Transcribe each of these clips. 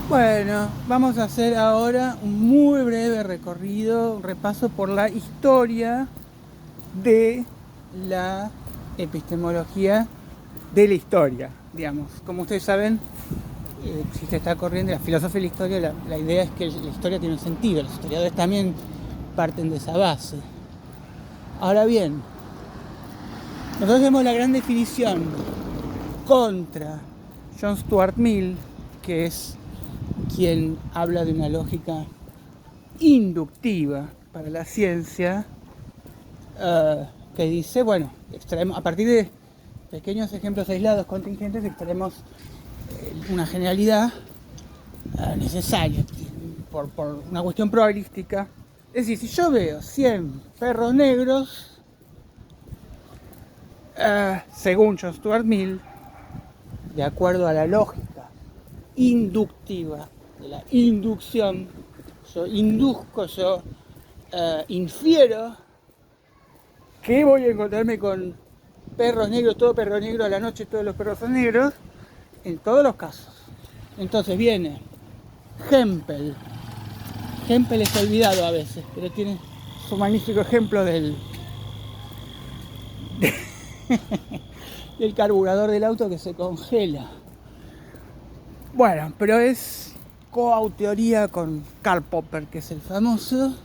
Bueno, vamos a hacer ahora un muy breve recorrido, un repaso por la historia de la epistemología de la historia, digamos. Como ustedes saben, existe esta corriente, la filosofía de la historia, la idea es que la historia tiene un sentido, los historiadores también parten de esa base. Ahora bien, nosotros tenemos la gran definición contra John Stuart Mill, que es quien habla de una lógica inductiva para la ciencia, que dice, bueno, extraemos a partir de pequeños ejemplos aislados contingentes, extraemos una generalidad necesaria por una cuestión probabilística. Es decir, si yo veo 100 perros negros, según John Stuart Mill, de acuerdo a la lógica inductiva de la inducción, yo induzco, yo infiero que voy a encontrarme con perros negros, todo perro negro a la noche, todos los perros son negros, en todos los casos. Entonces viene Hempel. Hempel es olvidado a veces, pero tiene su magnífico ejemplo del carburador del auto que se congela. Bueno, pero es coautoría con Karl Popper, que es el famoso,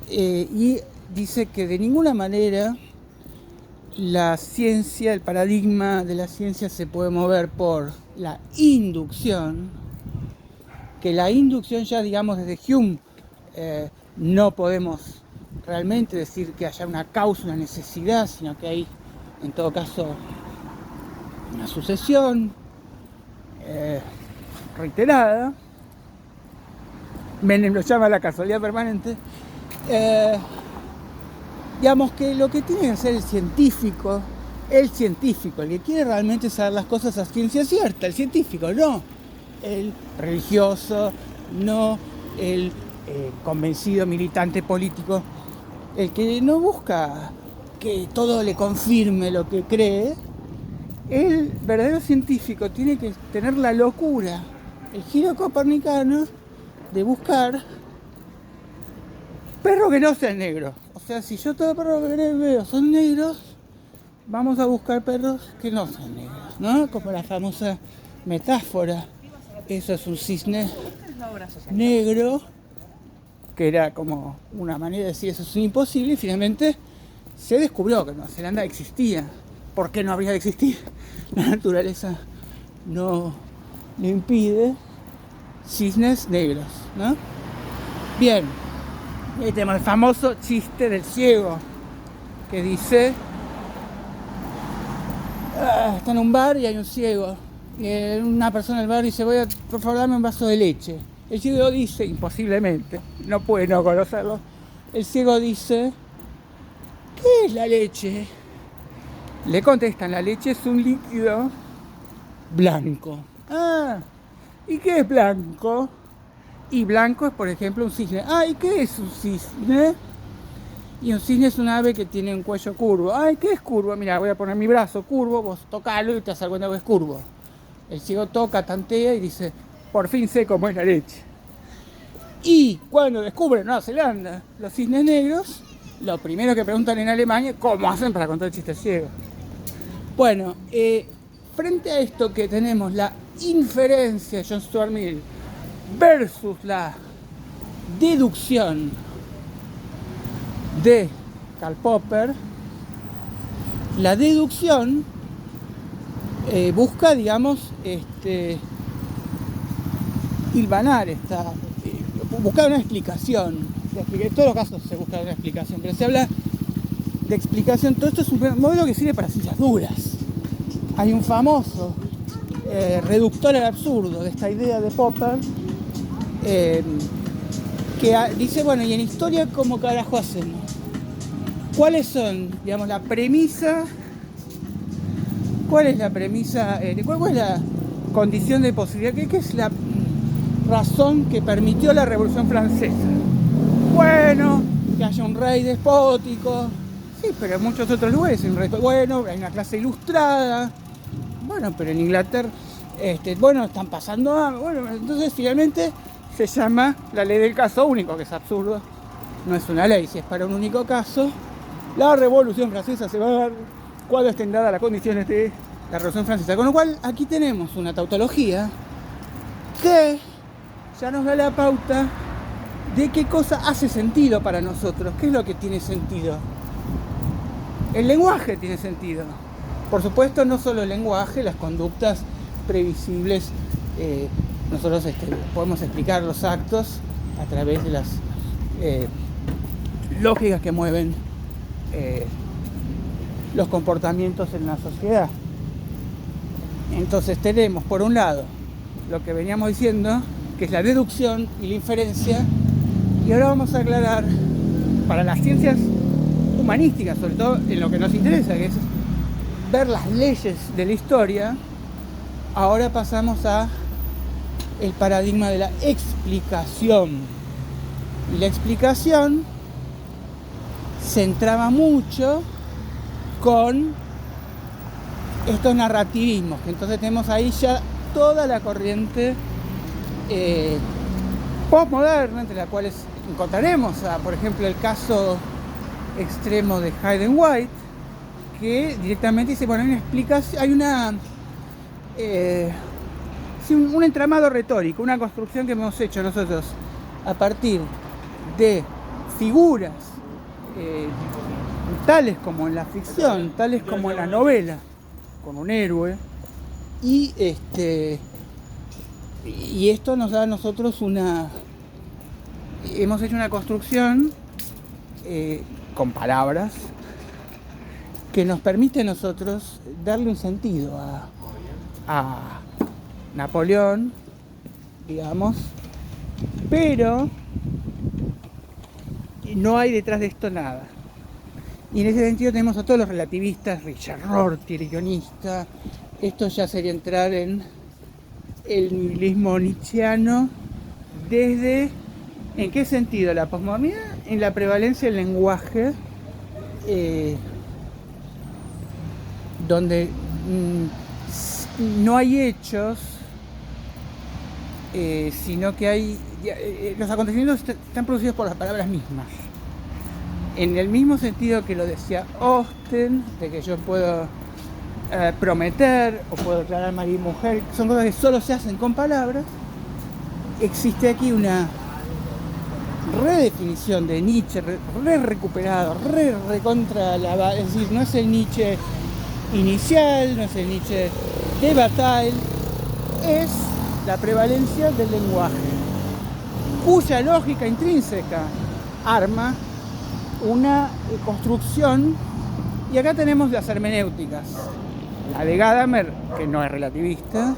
y dice que de ninguna manera la ciencia, el paradigma de la ciencia se puede mover por la inducción, que la inducción ya, digamos, desde Hume, no podemos realmente decir que haya una causa, una necesidad, sino que hay, en todo caso, una sucesión reiterada. Menem lo llama la casualidad permanente. Digamos que lo que tiene que hacer el científico, el que quiere realmente saber las cosas a ciencia cierta, el científico, no el religioso, no el convencido militante político, el que no busca que todo le confirme lo que cree. El verdadero científico tiene que tener la locura, el giro copernicano, de buscar perros que no sean negros. O sea, si yo todo perro que veo son negros, vamos a buscar perros que no sean negros, ¿no? Como la famosa metáfora, eso es un cisne negro, que era como una manera de decir eso es imposible, y finalmente se descubrió que Nueva Zelanda existía. ¿Por qué no habría de existir? La naturaleza no le impide cisnes negros, ¿no? Bien, ahí tenemos el famoso chiste del ciego, que dice, está en un bar y hay un ciego, y una persona del bar dice, por favor, dame un vaso de leche. El ciego dice, imposiblemente, no puede no conocerlo, el ciego dice, ¿qué es la leche? Le contestan, la leche es un líquido blanco. Ah, ¿y qué es blanco? Y blanco es, por ejemplo, un cisne. Ah, ¿y qué es un cisne? Y un cisne es un ave que tiene un cuello curvo. Ay, ¿qué es curvo? Mira, voy a poner mi brazo curvo, vos tocalo y te vas a dar cuenta que es curvo. El ciego toca, tantea y dice, por fin sé cómo es la leche. Y cuando descubren Nueva Zelanda los cisnes negros, lo primero que preguntan en Alemania, ¿cómo hacen para contar el chiste ciego? Bueno, frente a esto que tenemos la inferencia de John Stuart Mill versus la deducción de Karl Popper, la deducción busca, digamos, hilvanar buscar una explicación. En todos los casos se busca una explicación, pero se habla de explicación. Todo esto es un modelo que sirve para ciencias duras. Hay un famoso reductor al absurdo de esta idea de Popper, que dice, bueno, y en historia, ¿cómo carajo hacemos? ¿Cuáles son, digamos, la premisa? ¿Cuál es la premisa? ¿Cuál es la condición de posibilidad? ¿Qué es la razón que permitió la Revolución Francesa? Bueno, que haya un rey despótico. Sí, pero en muchos otros lugares hay un rey. Bueno, hay una clase ilustrada. Bueno, pero en Inglaterra, Bueno, están pasando hambre. Bueno, entonces finalmente se llama la ley del caso único, que es absurdo. No es una ley, si es para un único caso. La Revolución Francesa se va a dar cuando estén dadas las condiciones de la Revolución Francesa. Con lo cual, aquí tenemos una tautología que ya nos da la pauta de qué cosa hace sentido para nosotros. ¿Qué es lo que tiene sentido? El lenguaje tiene sentido. Por supuesto, no solo el lenguaje, las conductas previsibles. Nosotros podemos explicar los actos a través de las lógicas que mueven los comportamientos en la sociedad. Entonces tenemos, por un lado, lo que veníamos diciendo, que es la deducción y la inferencia, y ahora vamos a aclarar para las ciencias humanísticas, sobre todo en lo que nos interesa, que es ver las leyes de la historia. Ahora pasamos a el paradigma de la explicación, y la explicación se entraba mucho con estos narrativismos, que entonces tenemos ahí ya toda la corriente postmoderna, entre las cuales encontraremos, por ejemplo, el caso extremo de Hayden White, que directamente dice, bueno, hay una explicación, hay un entramado retórico, una construcción que hemos hecho nosotros a partir de figuras tales como en la ficción, tales como en la novela, con un héroe, y esto nos da a nosotros hemos hecho una construcción con palabras que nos permite a nosotros darle un sentido a Napoleón, digamos, pero no hay detrás de esto nada. Y en ese sentido tenemos a todos los relativistas, Richard Rorty, el guionista. Esto ya sería entrar en el nihilismo nietzscheano desde, ¿en qué sentido? La posmodernidad, en la prevalencia del lenguaje, donde no hay hechos, sino que hay los acontecimientos están producidos por las palabras mismas. En el mismo sentido que lo decía Austen, de que yo puedo prometer o puedo declarar marido y mujer, son cosas que solo se hacen con palabras. Existe aquí una redefinición de Nietzsche, recuperado, recontra la, es decir, no es el Nietzsche inicial, no es el Nietzsche de Bataille, es la prevalencia del lenguaje, cuya lógica intrínseca arma una construcción. Y acá tenemos las hermenéuticas, la de Gadamer, que no es relativista,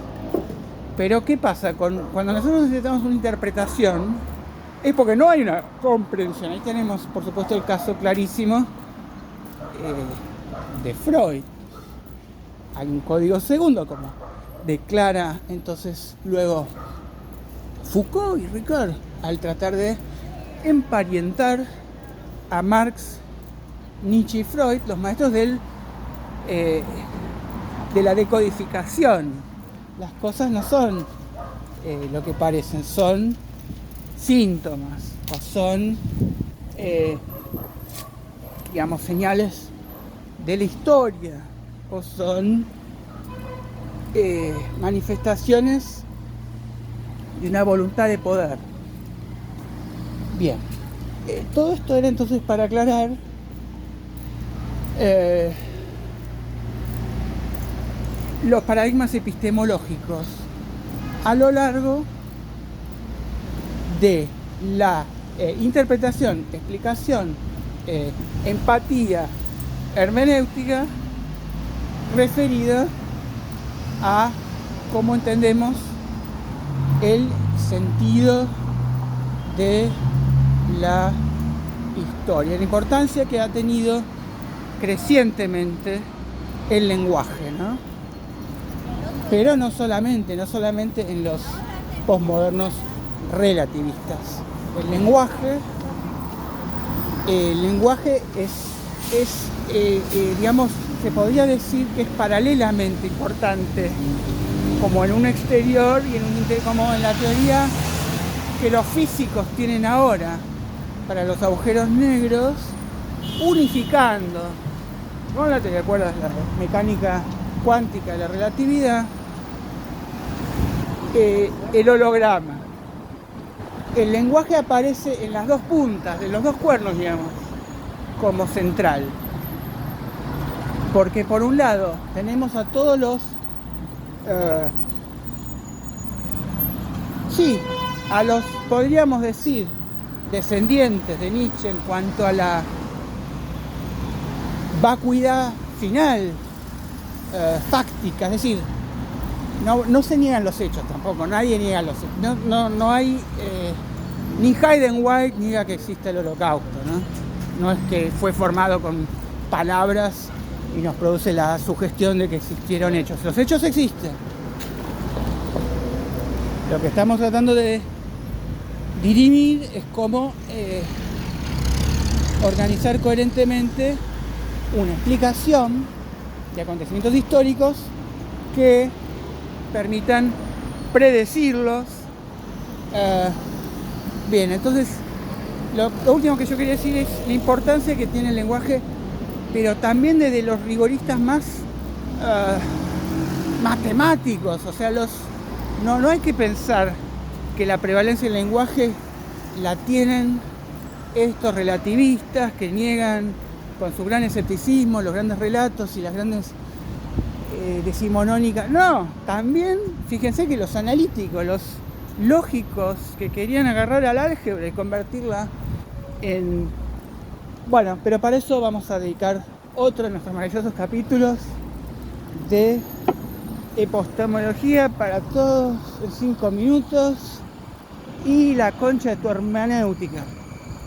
pero ¿qué pasa? Cuando nosotros necesitamos una interpretación, es porque no hay una comprensión. Ahí tenemos, por supuesto, el caso clarísimo de Freud. Hay un código segundo, como declara entonces luego Foucault y Ricard, al tratar de emparentar a Marx, Nietzsche y Freud, los maestros de la decodificación. Las cosas no son lo que parecen, son síntomas o son, digamos, señales de la historia, o son manifestaciones de una voluntad de poder. Bien, todo esto era entonces para aclarar los paradigmas epistemológicos a lo largo de la interpretación, explicación, empatía, hermenéutica, referida a cómo entendemos el sentido de la historia, la importancia que ha tenido crecientemente el lenguaje, ¿no? Pero no solamente en los posmodernos relativistas. El lenguaje es digamos, se podría decir que es paralelamente importante como en un exterior y como en la teoría que los físicos tienen ahora para los agujeros negros, unificando con la teoría, ¿recuerdas? La mecánica cuántica de la relatividad, el holograma. El lenguaje aparece en las dos puntas, de los dos cuernos, digamos, como central. Porque por un lado tenemos a todos los a los, podríamos decir, descendientes de Nietzsche en cuanto a la vacuidad final, fáctica, es decir, no se niegan los hechos tampoco, nadie niega los hechos, no hay, ni Hayden White niega que existe el holocausto, no es que fue formado con palabras y nos produce la sugestión de que existieron hechos, los hechos existen. Lo que estamos tratando de dirimir es cómo organizar coherentemente una explicación de acontecimientos históricos que permitan predecirlos. Bien, entonces lo último que yo quería decir es la importancia que tiene el lenguaje, pero también desde los rigoristas más matemáticos, o sea, no hay que pensar que la prevalencia del lenguaje la tienen estos relativistas que niegan con su gran escepticismo los grandes relatos y las grandes decimonónicas. No, también fíjense que los analíticos, los lógicos que querían agarrar al álgebra y convertirla en... Bueno, pero para eso vamos a dedicar otro de nuestros maravillosos capítulos de epistemología para todos en 5 minutos y la concha de tu hermenéutica.